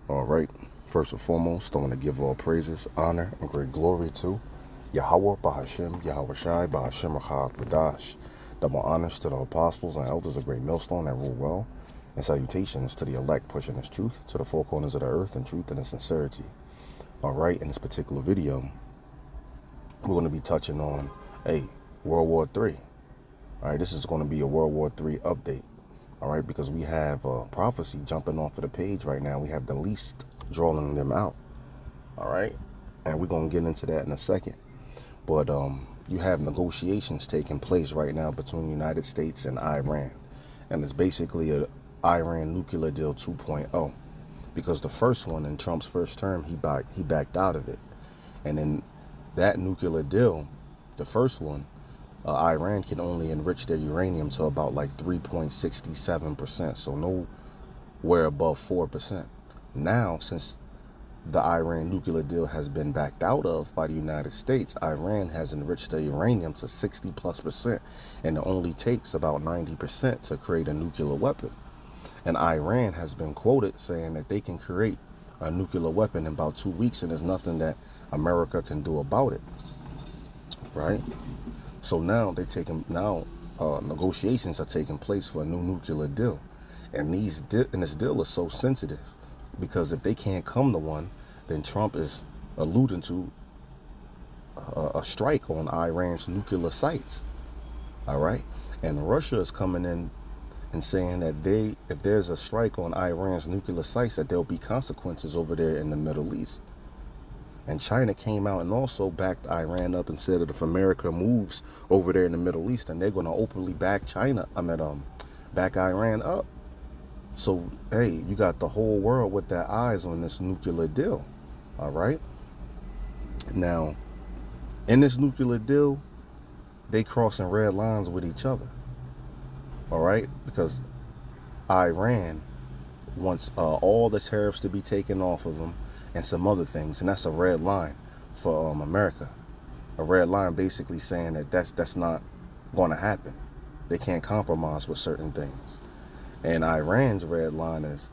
All right. First and foremost, I want to give all praises, honor, and great glory to Yahweh, Bahashem, Yahweh Shai, Bahashem, Rachad, Badash. Double honors to the apostles and elders of Great Millstone that rule well, and salutations to the elect pushing His truth to the four corners of the earth in truth and in sincerity. All right, in this particular video, we're going to be touching on, World War III. All right, this is going to be a World War III update. All right, because we have prophecy jumping off of the page right now. We have the least drawing them out. All right, and we're going to get into that in a second. But you have negotiations taking place right now between the United States and Iran. And it's basically a Iran nuclear deal 2.0. Because the first one in Trump's first term, he backed out of it. And then that nuclear deal, the first one, Iran can only enrich their uranium to about like 3.67%. So nowhere above 4%. Now, since the Iran nuclear deal has been backed out of by the United States, Iran has enriched their uranium to 60+%, and it only takes about 90% to create a nuclear weapon. And Iran has been quoted saying that they can create a nuclear weapon in about 2 weeks, and there's nothing that America can do about it, right? So now negotiations are taking place for a new nuclear deal, and this deal is so sensitive because if they can't come to one, then Trump is alluding to a strike on Iran's nuclear sites. All right, and Russia is coming in and saying that if there's a strike on Iran's nuclear sites, that there'll be consequences over there in the Middle East. And China came out and also backed Iran up and said that if America moves over there in the Middle East, then they're going to openly back back Iran up. So, you got the whole world with their eyes on this nuclear deal. All right. Now, in this nuclear deal, they crossing red lines with each other. All right. Because Iran wants all the tariffs to be taken off of them and some other things, and that's a red line for America. A red line basically saying that that's not going to happen. They can't compromise with certain things. And Iran's red line is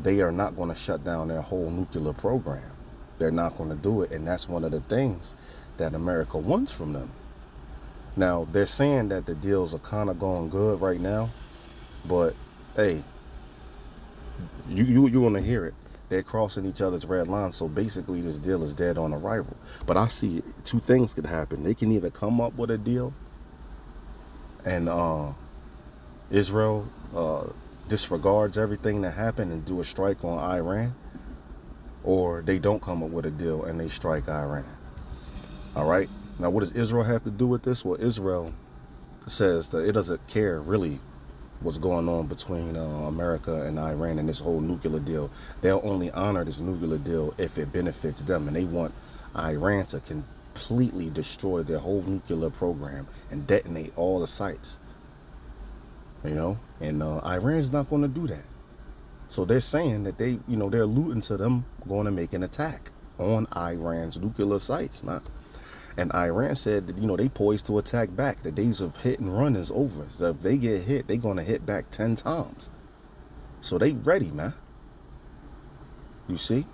they are not going to shut down their whole nuclear program. They're not going to do it, and that's one of the things that America wants from them. Now, they're saying that the deals are kind of going good right now, but you're going to hear it. They're crossing each other's red lines, so basically this deal is dead on arrival. But I see two things could happen. They can either come up with a deal and Israel disregards everything that happened and do a strike on Iran, or they don't come up with a deal and they strike Iran. All right? Now, what does Israel have to do with this? Well, Israel says that it doesn't care really what's going on between America and Iran and this whole nuclear deal. They'll only honor this nuclear deal if it benefits them, and they want Iran to completely destroy their whole nuclear program and detonate all the sites. And Iran's not going to do that. So they're saying that they're alluding to them going to make an attack on Iran's nuclear sites, man. And Iran said that, they poised to attack back. The days of hit and run is over. So if they get hit, they're going to hit back 10 times. So they ready, man. You see?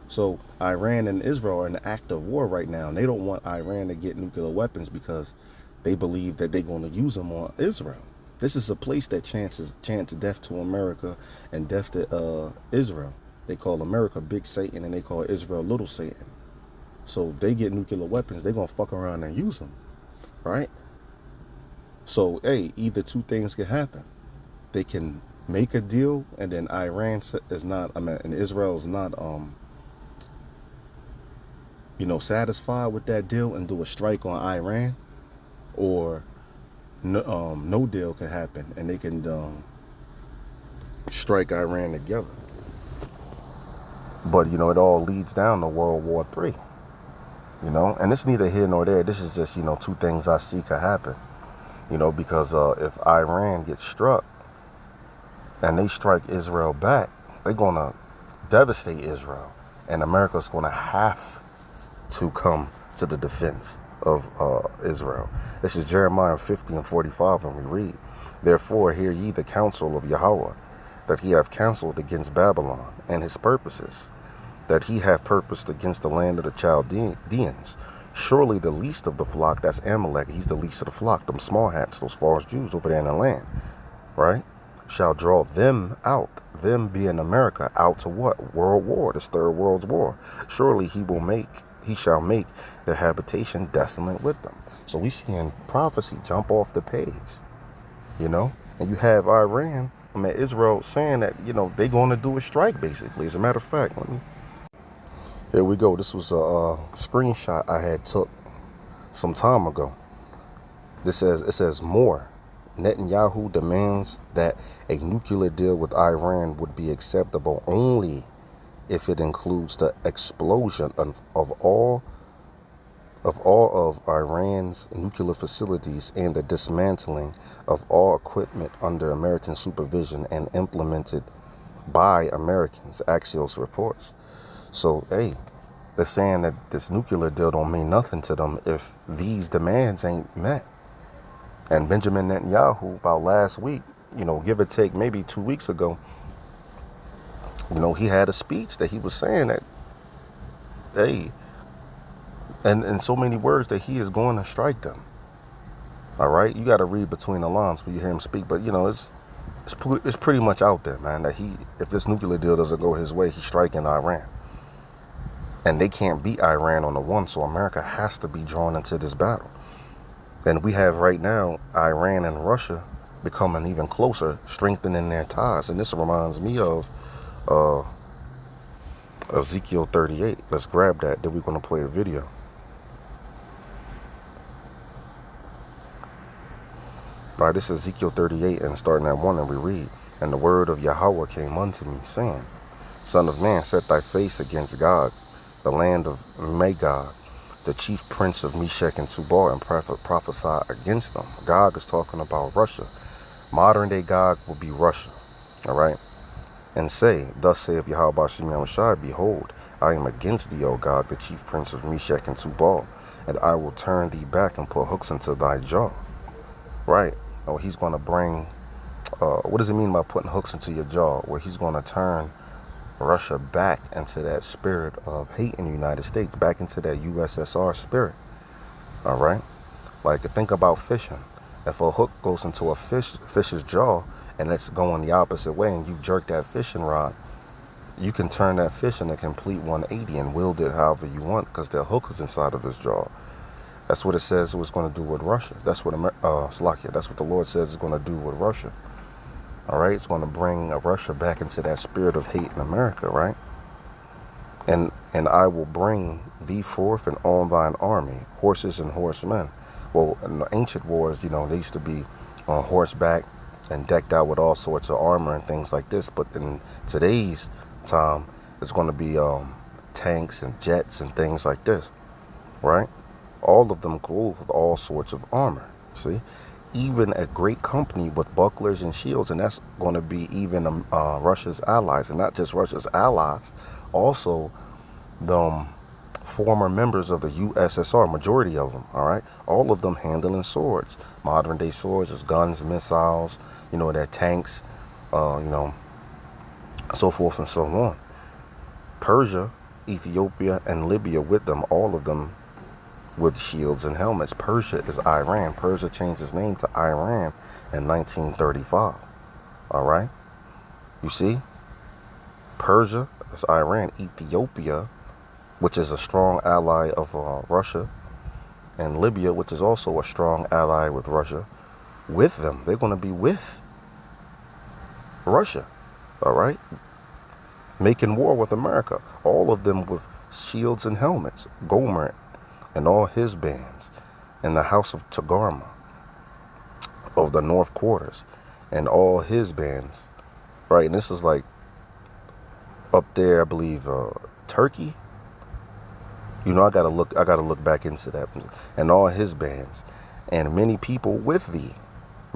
So Iran and Israel are in an active war right now. And they don't want Iran to get nuclear weapons because they believe that they're going to use them on Israel. This is a place that chants death to America and death to Israel. They call America Big Satan and they call Israel Little Satan. So if they get nuclear weapons, they're going to fuck around and use them, right? So, either two things can happen. They can make a deal, and then Israel is not, satisfied with that deal and do a strike on Iran, or no deal can happen, and they can strike Iran together. But, it all leads down to World War III. And it's neither here nor there. This is just, two things I see could happen. Because if Iran gets struck and they strike Israel back, they're going to devastate Israel. And America's going to have to come to the defense of Israel. This is Jeremiah 50:45, and we read, "Therefore hear ye the counsel of Yahweh, that he hath counseled against Babylon and his purposes, that he hath purposed against the land of the Chaldeans. Surely the least of the flock, that's Amalek, he's the least of the flock, them small hats, those false Jews over there in the land, right? Shall draw them out, them being America, out to what? World war, this third world's war. Surely he shall make their habitation desolate with them. So we seeing prophecy jump off the page, you know? And you have Iran, Israel saying that, they're going to do a strike, basically. As a matter of fact, here we go. This was a screenshot I had took some time ago. It says more. Netanyahu demands that a nuclear deal with Iran would be acceptable only if it includes the explosion of all of Iran's nuclear facilities and the dismantling of all equipment under American supervision and implemented by Americans, Axios reports. So, hey, they're saying that this nuclear deal don't mean nothing to them if these demands ain't met. And Benjamin Netanyahu, about last week, give or take maybe 2 weeks ago, he had a speech that he was saying that, hey, and in so many words that he is going to strike them. All right, you got to read between the lines when you hear him speak, but it's pretty much out there, man, that if this nuclear deal doesn't go his way, he's striking Iran. And they can't beat Iran on the one, so America has to be drawn into this battle. And we have right now Iran and Russia becoming even closer, strengthening their ties. And this reminds me of Ezekiel 38. Let's grab that. Then we're going to play a video. All right, this is Ezekiel 38, and starting at 1, and we read, And the word of Yahweh came unto me, saying, Son of man, set thy face against Gog, the land of Magog, the chief prince of Meshech and Tubal, and prophesy against them. Gog is talking about Russia. Modern day Gog will be Russia. All right? And say, Thus saith Yahweh Bashim Yahushai, Behold, I am against thee, O Gog, the chief prince of Meshech and Tubal, and I will turn thee back and put hooks into thy jaw. Right? Oh, he's going to bring, what does it mean by putting hooks into your jaw? Well, he's going to turn Russia back into that spirit of hate in the United States, back into that USSR spirit. All right? Like, think about fishing. If a hook goes into a fish's jaw and it's going the opposite way and you jerk that fishing rod, you can turn that fish in a complete 180 and wield it however you want because the hook is inside of his jaw. That's what it says it was going to do with Russia. That's what that's what the Lord says it's going to do with Russia. All right, it's going to bring Russia back into that spirit of hate in America, right? And I will bring thee forth and all thine army, horses and horsemen. Well, in the ancient wars, they used to be on horseback and decked out with all sorts of armor and things like this. But in today's time, it's going to be tanks and jets and things like this, right? All of them clothed with all sorts of armor, see? Even a great company with bucklers and shields, and that's going to be even Russia's allies, and not just Russia's allies, also the former members of the USSR, majority of them, all right? All of them handling swords. Modern day swords is guns, missiles, their tanks, so forth and so on. Persia, Ethiopia, and Libya with them, all of them with shields and helmets. Persia is Iran. Persia changed its name to Iran in 1935. All right? You see? Persia is Iran. Ethiopia, which is a strong ally of Russia, and Libya, which is also a strong ally with Russia, with them. They're going to be with Russia. All right? Making war with America. All of them with shields and helmets. Gomer and all his bands, in the house of Togarmah of the North Quarters, and all his bands, right? And this is like up there, I believe, Turkey. I gotta look back into that. And all his bands, and many people with thee.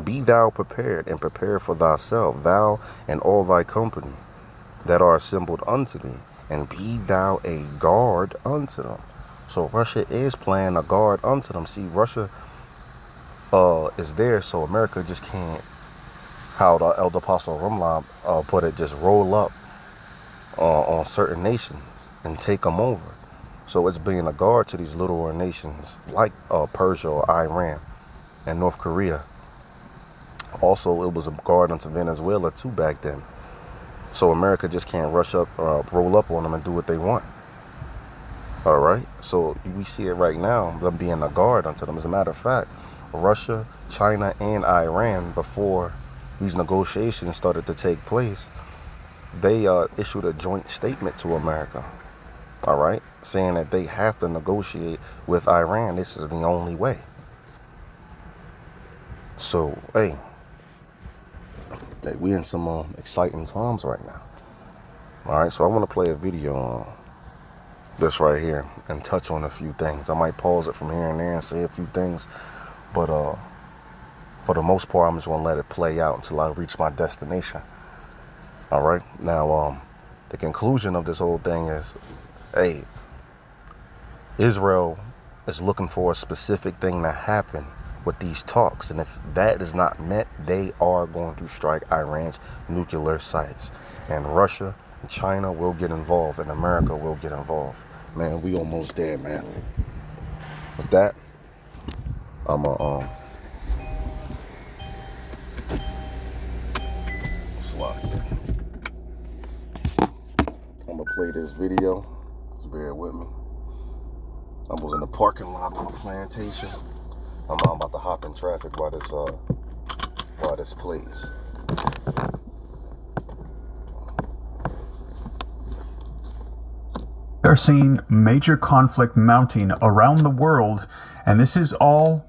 Be thou prepared, and prepare for thyself, thou and all thy company that are assembled unto thee, and be thou a guard unto them. So Russia is playing a guard unto them. See, Russia is there, so America just can't, how the Elder Apostle Rumlam put it, just roll up on certain nations and take them over. So it's being a guard to these little nations like Persia or Iran and North Korea. Also, it was a guard unto Venezuela too back then. So America just can't rush up, roll up on them and do what they want. All right. So we see it right now, them being a guard unto them. As a matter of fact, Russia, China, and Iran, before these negotiations started to take place, they issued a joint statement to America. All right, saying that they have to negotiate with Iran. This is the only way. So, hey, we in some exciting times right now. All right, so I want to play a video on this right here and touch on a few things. I might pause it from here and there and say a few things, but for the most part, I'm just going to let it play out until I reach my destination. All right, now the conclusion of this whole thing is, hey, Israel is looking for a specific thing to happen with these talks. And if that is not met, they are going to strike Iran's nuclear sites. And Russia and China will get involved, and America will get involved. Man, we almost there, man. With that, I'm going to play this video. Just bear with me. I was in the parking lot of a plantation. I'm about to hop in traffic while this plays. They're seeing major conflict mounting around the world, and this is all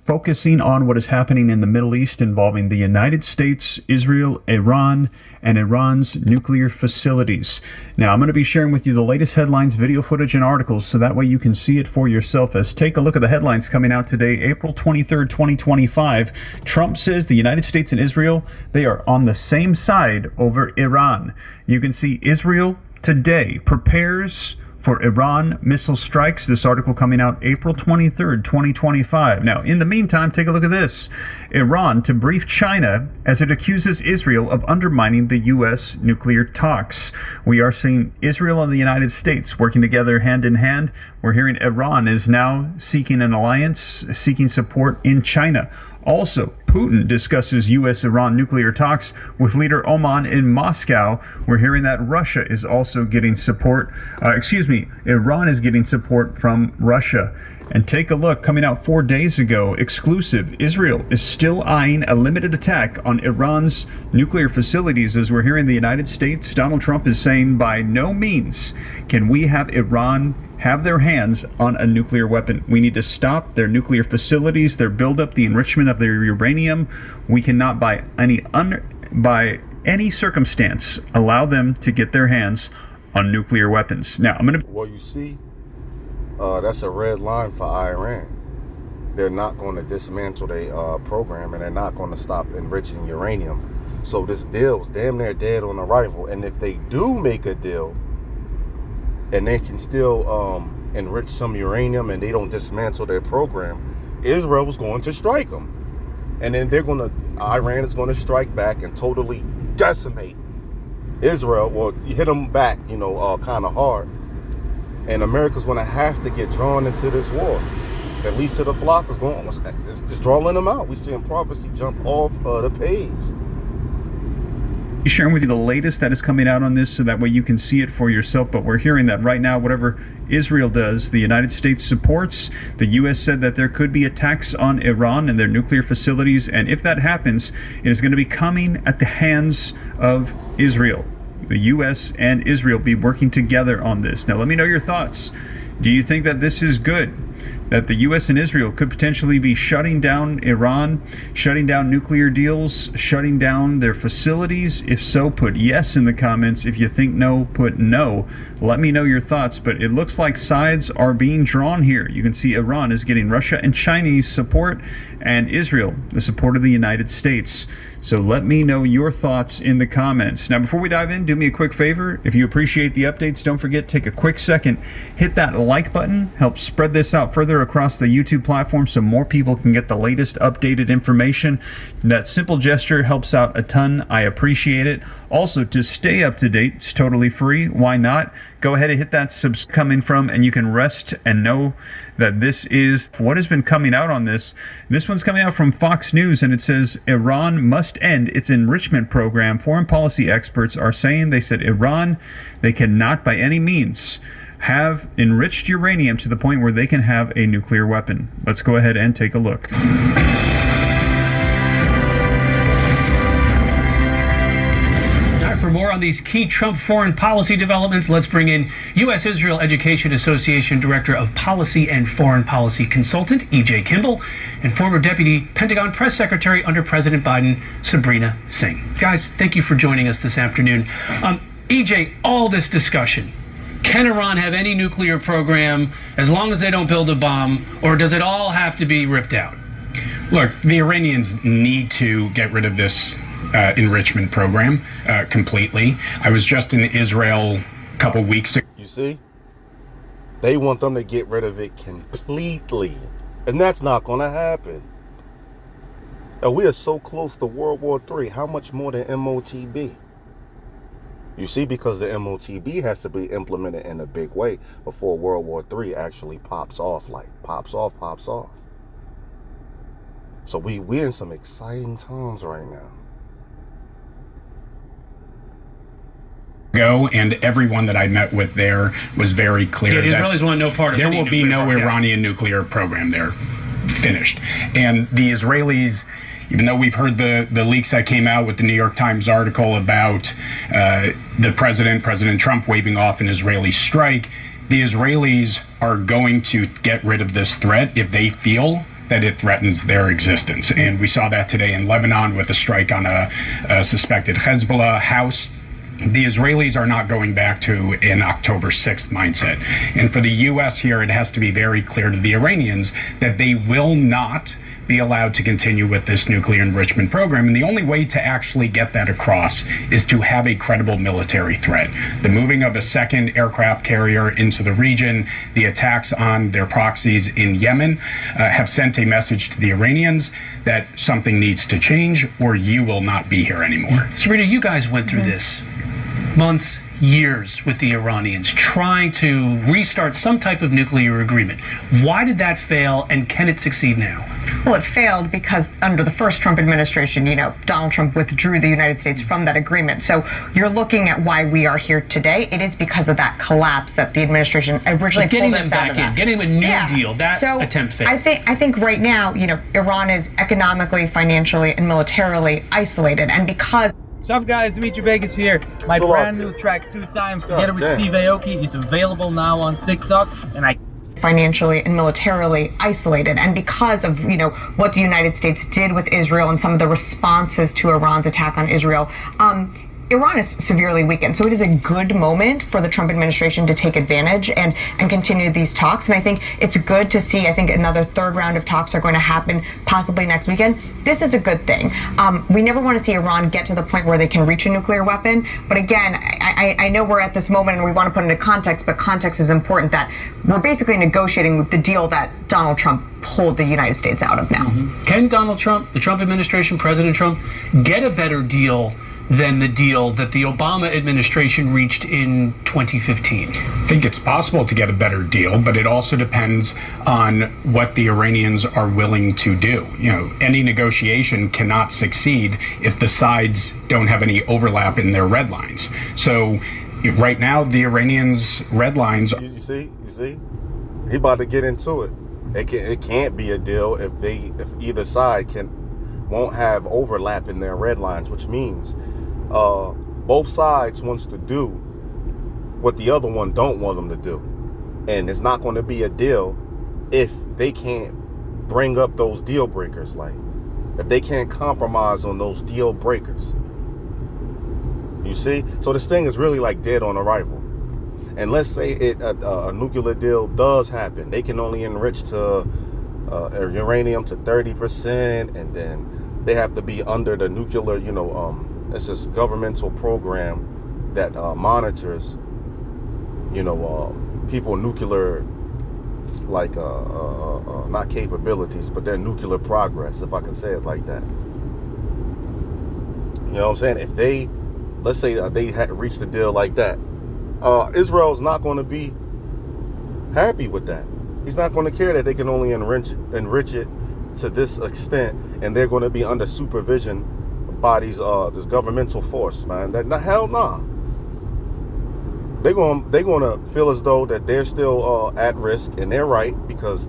focusing on what is happening in the Middle East involving the United States, Israel, Iran, and Iran's nuclear facilities. Now, I'm going to be sharing with you the latest headlines, video footage, and articles so that way you can see it for yourself. As take a look at the headlines coming out today, April 23rd, 2025. Trump says the United States and Israel, they are on the same side over Iran. You can see Israel today prepares for Iran missile strikes. This article coming out April 23rd, 2025. Now, in the meantime, take a look at this. Iran to brief China as it accuses Israel of undermining the U.S. nuclear talks. We are seeing Israel and the United States working together hand in hand. We're hearing Iran is now seeking an alliance, seeking support in China. Also, Putin discusses U.S.-Iran nuclear talks with leader Oman in Moscow. We're hearing that Russia is also getting support. Iran is getting support from Russia. And take a look, coming out 4 days ago, exclusive, Israel is still eyeing a limited attack on Iran's nuclear facilities. As we're hearing the United States, Donald Trump is saying by no means can we have Iran have their hands on a nuclear weapon. We need to stop their nuclear facilities, their buildup, the enrichment of their uranium. We cannot by any circumstance allow them to get their hands on nuclear weapons. Now, Well, you see, that's a red line for Iran. They're not going to dismantle their program, and they're not going to stop enriching uranium. So this deal's damn near dead on arrival. And if they do make a deal, and they can still enrich some uranium and they don't dismantle their program, Israel is going to strike them. And then Iran is going to strike back and totally decimate Israel, or hit them back, kind of hard. And America's going to have to get drawn into this war. At least the flock is going, it's just drawing them out. We're seeing prophecy jump off the page. Sharing with you the latest that is coming out on this so that way you can see it for yourself. But we're hearing that right now, whatever Israel does, the United States supports. The U.S. said that there could be attacks on Iran and their nuclear facilities, and if that happens, it is going to be coming at the hands of Israel. The U.S. and Israel be working together on this. Now, let me know your thoughts. Do you think that this is good? That the U.S. and Israel could potentially be shutting down Iran, shutting down nuclear deals, shutting down their facilities? If so, put yes in the comments. If you think no, put no. Let me know your thoughts, but it looks like sides are being drawn here. You can see Iran is getting Russia and Chinese support, and Israel, the support of the United States. So let me know your thoughts in the comments. Now, before we dive in, do me a quick favor. If you appreciate the updates, don't forget, take a quick second, hit that like button, help spread this out further further across the YouTube platform so more people can get the latest updated information. That simple gesture helps out a ton. I appreciate it. Also, to stay up to date, it's totally free. Why not? Go ahead and hit that subscribe coming from, and you can rest and know that this is what has been coming out on this. This one's coming out from Fox News, and it says Iran must end its enrichment program. Foreign policy experts are saying, they said Iran, they cannot by any means have enriched uranium to the point where they can have a nuclear weapon. Let's go ahead and take a look. For more on these key Trump foreign policy developments, let's bring in U.S.-Israel Education Association Director of Policy and Foreign Policy Consultant, E.J. Kimball, and former Deputy Pentagon Press Secretary under President Biden, Sabrina Singh. Guys, thank you for joining us this afternoon. E.J., all this discussion, can Iran have any nuclear program as long as they don't build a bomb, or does it all have to be ripped out? Look, the Iranians need to get rid of this enrichment program completely. I was just in Israel a couple weeks ago. You see? They want them to get rid of it completely. And that's not going to happen. And we are so close to World War III. How much more than MOTB? You see, because the MOTB has to be implemented in a big way before World War III actually pops off. Like, pops off. So we in some exciting times right now. And everyone that I met with there was very clear the that Israelis want no part of there any will be nuclear no program. Iranian nuclear program there. Finished. And the Israelis, even though we've heard the leaks that came out with the New York Times article about the President Trump waving off an Israeli strike, the Israelis are going to get rid of this threat if they feel that it threatens their existence. And we saw that today in Lebanon with a strike on a suspected Hezbollah house. The Israelis are not going back to an October 6th mindset. And for the U.S. here, it has to be very clear to the Iranians that they will not be allowed to continue with this nuclear enrichment program. And the only way to actually get that across is to have a credible military threat. The moving of a second aircraft carrier into the region, the attacks on their proxies in Yemen have sent a message to the Iranians that something needs to change or you will not be here anymore. Sabrina, you guys went through this months, years with the Iranians trying to restart some type of nuclear agreement. Why did that fail, and can it succeed now? Well, it failed because under the first Trump administration, Donald Trump withdrew the United States from that agreement. So you're looking at why we are here today. It is because of that collapse that the administration originally Getting pulled them us out back of that. in, getting a new deal, that attempt failed. I think right now, Iran is economically, financially, and militarily isolated, and because What's up, guys? Dimitri Vegas here. My brand new track, 2 Times, together with Steve Aoki, is available now on TikTok, and I financially and militarily isolated, and because of what the United States did with Israel and some of the responses to Iran's attack on Israel, Iran is severely weakened. So it is a good moment for the Trump administration to take advantage and continue these talks. And I think it's good to see, I think another third round of talks are going to happen possibly next weekend. This is a good thing. We never want to see Iran get to the point where they can reach a nuclear weapon. But again, I know we're at this moment and we want to put it into context, but context is important, that we're basically negotiating with the deal that Donald Trump pulled the United States out of now. Can Donald Trump, the Trump administration, President Trump, get a better deal than the deal that the Obama administration reached in 2015? I think it's possible to get a better deal, but it also depends on what the Iranians are willing to do. Any negotiation cannot succeed if the sides don't have any overlap in their red lines. So right now, the Iranians' red lines... You see? He about to get into it. It can't be a deal if either side won't have overlap in their red lines, which means both sides wants to do what the other one don't want them to do. And it's not going to be a deal if they can't bring up those deal breakers. Like, if they can't compromise on those deal breakers. You see? So this thing is really like dead on arrival. And let's say a nuclear deal does happen. They can only enrich to uranium to 30%, and then they have to be under the nuclear, it's this governmental program that monitors, people nuclear not capabilities, but their nuclear progress, if I can say it like that. You know what I'm saying? If they, let's say they had reached a deal like that, Israel's not going to be happy with that. He's not going to care that they can only enrich it to this extent, and they're going to be under supervision by this governmental force, man. Hell nah. They're gonna feel as though that they're still at risk, and they're right, because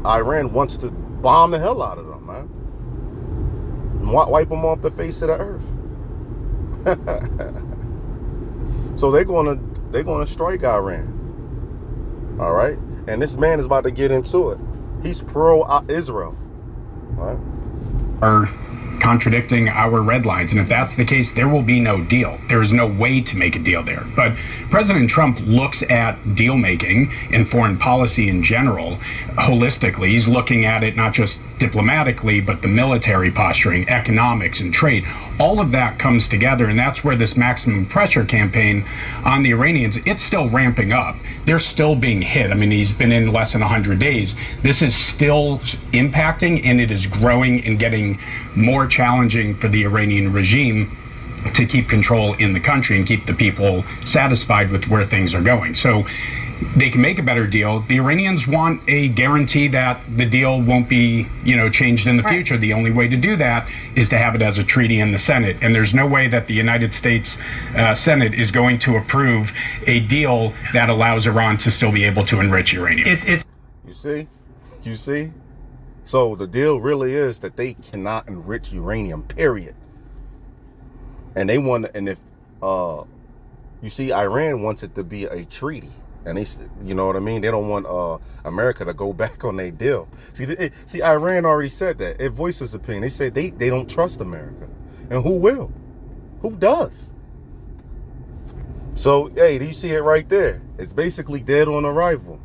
Iran wants to bomb the hell out of them, man. Wipe them off the face of the earth. So they're gonna strike Iran. All right, and this man is about to get into it. He's pro-Israel. All right. Are contradicting our red lines, and if that's the case, there will be no deal. There is no way to make a deal there. But President Trump looks at deal making and foreign policy in general holistically. He's looking at it not just diplomatically, but the military posturing, economics, and trade. All of that comes together, and that's where this maximum pressure campaign on the Iranians, it's still ramping up. They're still being hit. I mean, he's been in less than 100 days. This is still impacting, and it is growing and getting more challenging for the Iranian regime to keep control in the country and keep the people satisfied with where things are going. So they can make a better deal. The Iranians want a guarantee that the deal won't be, changed in the future. The only way to do that is to have it as a treaty in the Senate. And there's no way that the United States Senate is going to approve a deal that allows Iran to still be able to enrich uranium. You see? So the deal really is that they cannot enrich uranium, period. And they want, and if, Iran wants it to be a treaty. And they, you know what I mean? They don't want America to go back on their deal. See, Iran already said that. It voices opinion. They said they don't trust America. And who will? Who does? So, hey, do you see it right there? It's basically dead on arrival.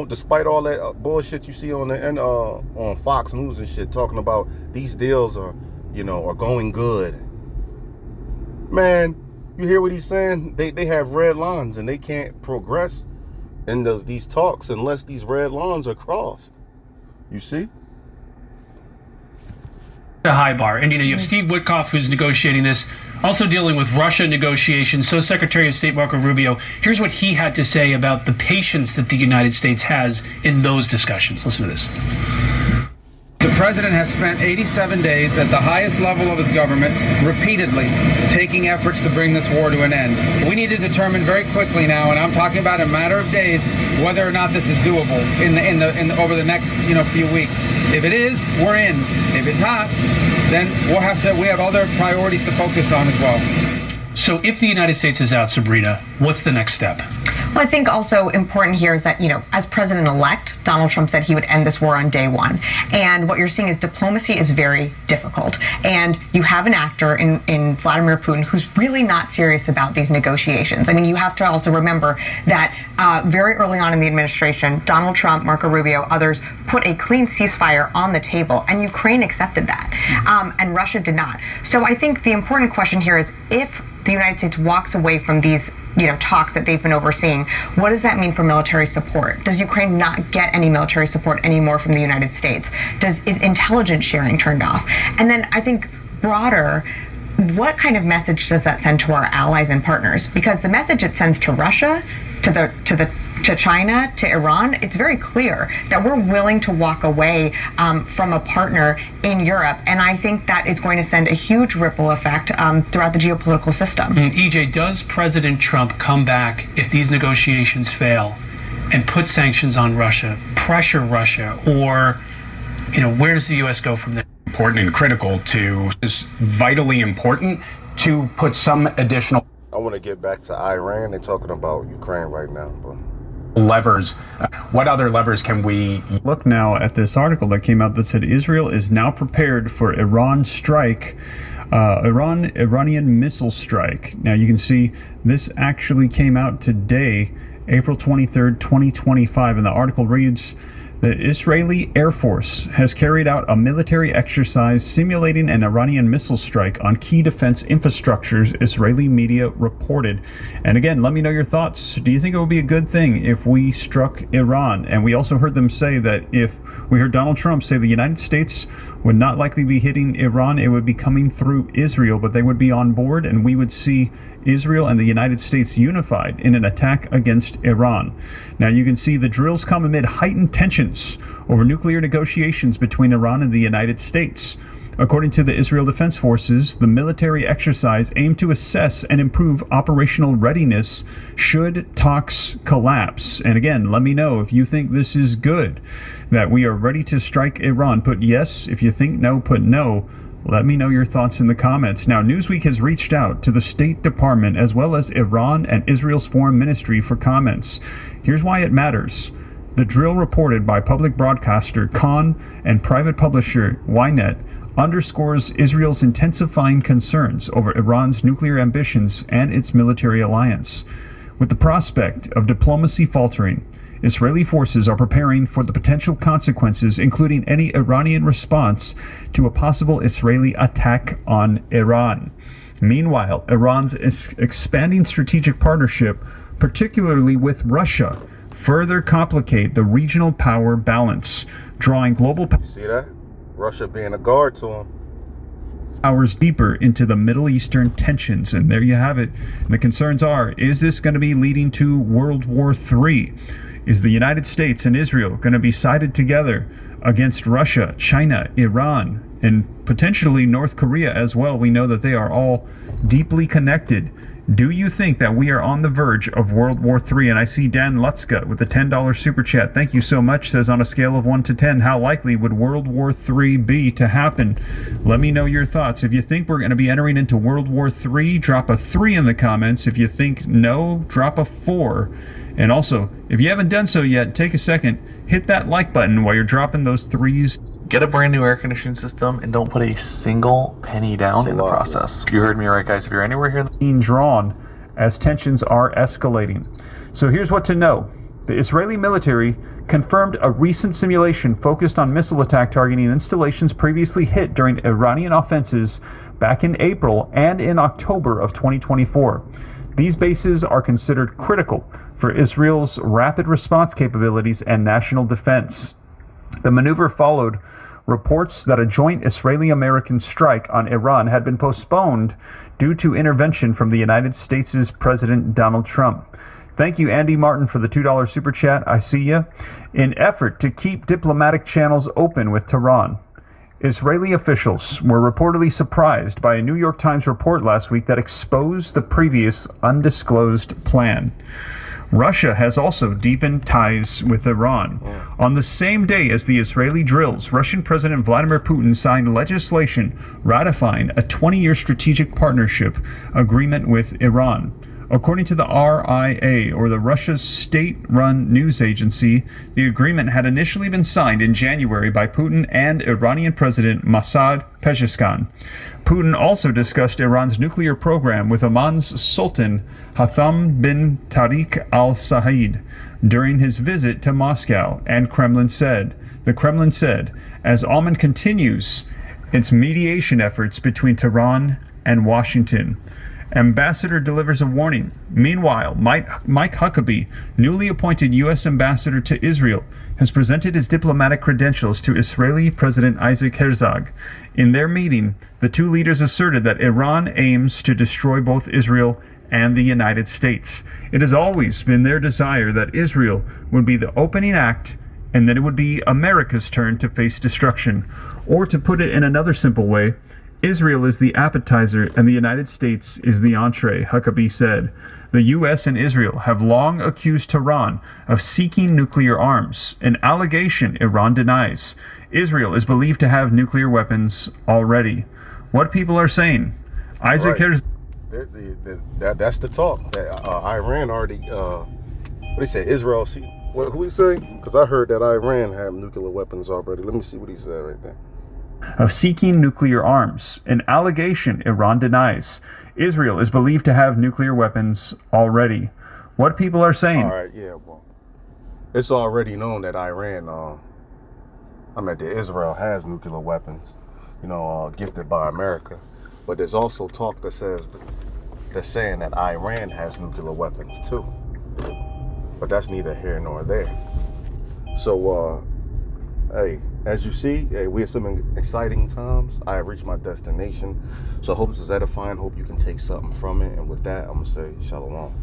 Despite all that bullshit you see on on Fox News and shit, talking about these deals are going good. Man, you hear what he's saying? They have red lines, and they can't progress in these talks unless these red lines are crossed. You see? A high bar. And you have Steve Witkoff, who's negotiating this, also dealing with Russia negotiations. So Secretary of State Marco Rubio, here's what he had to say about the patience that the United States has in those discussions. Listen to this. The president has spent 87 days at the highest level of his government, repeatedly taking efforts to bring this war to an end. We need to determine very quickly now, and I'm talking about a matter of days, whether or not this is doable over the next few weeks. If it is, we're in. If it's not, then we have other priorities to focus on as well. So if the United States is out, Sabrina, what's the next step? Well, I think also important here is that, as president-elect, Donald Trump said he would end this war on day one. And what you're seeing is diplomacy is very difficult. And you have an actor in Vladimir Putin who's really not serious about these negotiations. I mean, you have to also remember that very early on in the administration, Donald Trump, Marco Rubio, others put a clean ceasefire on the table, and Ukraine accepted that, and Russia did not. So I think the important question here is, if the United States walks away from these talks that they've been overseeing, what does that mean for military support? Does Ukraine not get any military support anymore from the United States? Is intelligence sharing turned off? And then I think broader, what kind of message does that send to our allies and partners? Because the message it sends to Russia, to China, to Iran, it's very clear that we're willing to walk away from a partner in Europe, and I think that is going to send a huge ripple effect throughout the geopolitical system. EJ, does President Trump come back if these negotiations fail and put sanctions on Russia, pressure Russia, or where does the U.S. go from there? Important and critical is vitally important to put some additional. I want to get back to Iran. They're talking about Ukraine right now, but levers. What other levers can we look now at this article that came out that said Israel is now prepared for Iran strike, Iranian missile strike. Now you can see this actually came out today, April 23rd, 2025, and the article reads, The Israeli Air Force has carried out a military exercise simulating an Iranian missile strike on key defense infrastructures, Israeli media reported. And again, let me know your thoughts. Do you think it would be a good thing if we struck Iran? And we also heard them say that we heard Donald Trump say the United States would not likely be hitting Iran, it would be coming through Israel, but they would be on board and we would see Israel and the United States unified in an attack against Iran. Now you can see the drills come amid heightened tensions over nuclear negotiations between Iran and the United States. According to the Israel Defense Forces, the military exercise aimed to assess and improve operational readiness should talks collapse. And again, let me know if you think this is good, that we are ready to strike Iran. Put yes. If you think no, put no. Let me know your thoughts in the comments. Now, Newsweek has reached out to the State Department as well as Iran and Israel's Foreign Ministry for comments. Here's why it matters. The drill reported by public broadcaster Khan and private publisher Ynet underscores Israel's intensifying concerns over Iran's nuclear ambitions and its military alliance. With the prospect of diplomacy faltering, Israeli forces are preparing for the potential consequences, including any Iranian response to a possible Israeli attack on Iran. Meanwhile, Iran's expanding strategic partnership, particularly with Russia, further complicate the regional power balance, drawing global See that? Russia being a guard to him. Powers deeper into the Middle Eastern tensions. And there you have it. And the concerns are, is this going to be leading to World War III? Is the United States and Israel going to be sided together against Russia, China, Iran, and potentially North Korea as well? We know that they are all deeply connected. Do you think that we are on the verge of World War III? And I see Dan Lutzka with the $10 super chat. Thank you so much. Says on a scale of 1 to 10, how likely would World War III be to happen? Let me know your thoughts. If you think we're going to be entering into World War III, drop a 3 in the comments. If you think no, drop a 4. And also, if you haven't done so yet, take a second, hit that like button while you're dropping those 3s. Get a brand new air conditioning system and don't put a single penny down in the process. You heard me right, guys. If you're anywhere here, being drawn as tensions are escalating. So here's what to know. The Israeli military confirmed a recent simulation focused on missile attack targeting installations previously hit during Iranian offenses back in April and in October of 2024. These bases are considered critical for Israel's rapid response capabilities and national defense. The maneuver followed reports that a joint Israeli-American strike on Iran had been postponed due to intervention from the United States' President Donald Trump. Thank you, Andy Martin, for the $2 super chat. I see you. In effort to keep diplomatic channels open with Tehran, Israeli officials were reportedly surprised by a New York Times report last week that exposed the previous undisclosed plan. Russia has also deepened ties with Iran. On the same day as the Israeli drills, Russian President Vladimir Putin signed legislation ratifying a 20-year strategic partnership agreement with Iran. According to the RIA, or the Russia's state-run news agency, the agreement had initially been signed in January by Putin and Iranian President Masoud Pezeshkian. Putin also discussed Iran's nuclear program with Oman's Sultan Haitham bin Tariq al Said during his visit to Moscow, and the Kremlin said, as Oman continues its mediation efforts between Tehran and Washington. Ambassador delivers a warning. Meanwhile, Mike Huckabee, newly appointed U.S. ambassador to Israel, has presented his diplomatic credentials to Israeli President Isaac Herzog. In their meeting, the two leaders asserted that Iran aims to destroy both Israel and the United States. It has always been their desire that Israel would be the opening act and that it would be America's turn to face destruction. Or to put it in another simple way, Israel is the appetizer and the United States is the entree, Huckabee said. The U.S. and Israel have long accused Tehran of seeking nuclear arms, an allegation Iran denies. Israel is believed to have nuclear weapons already. What people are saying, Isaac Herzog. That's the talk. That Iran already, what they say, Israel, see, who he say? Because I heard that Iran have nuclear weapons already. Let me see what he said right there. Of seeking nuclear arms, an allegation Iran denies. Israel is believed to have nuclear weapons already. What people are saying. All right, yeah, well, it's already known that Iran I mean, that Israel has nuclear weapons, you know, gifted by America. But there's also talk that says, that's saying that Iran has nuclear weapons too. But that's neither here nor there. So, hey, as you see, hey, we have some exciting times. I have reached my destination. So I hope this is edifying. Hope you can take something from it. And with that, I'm going to say shalom.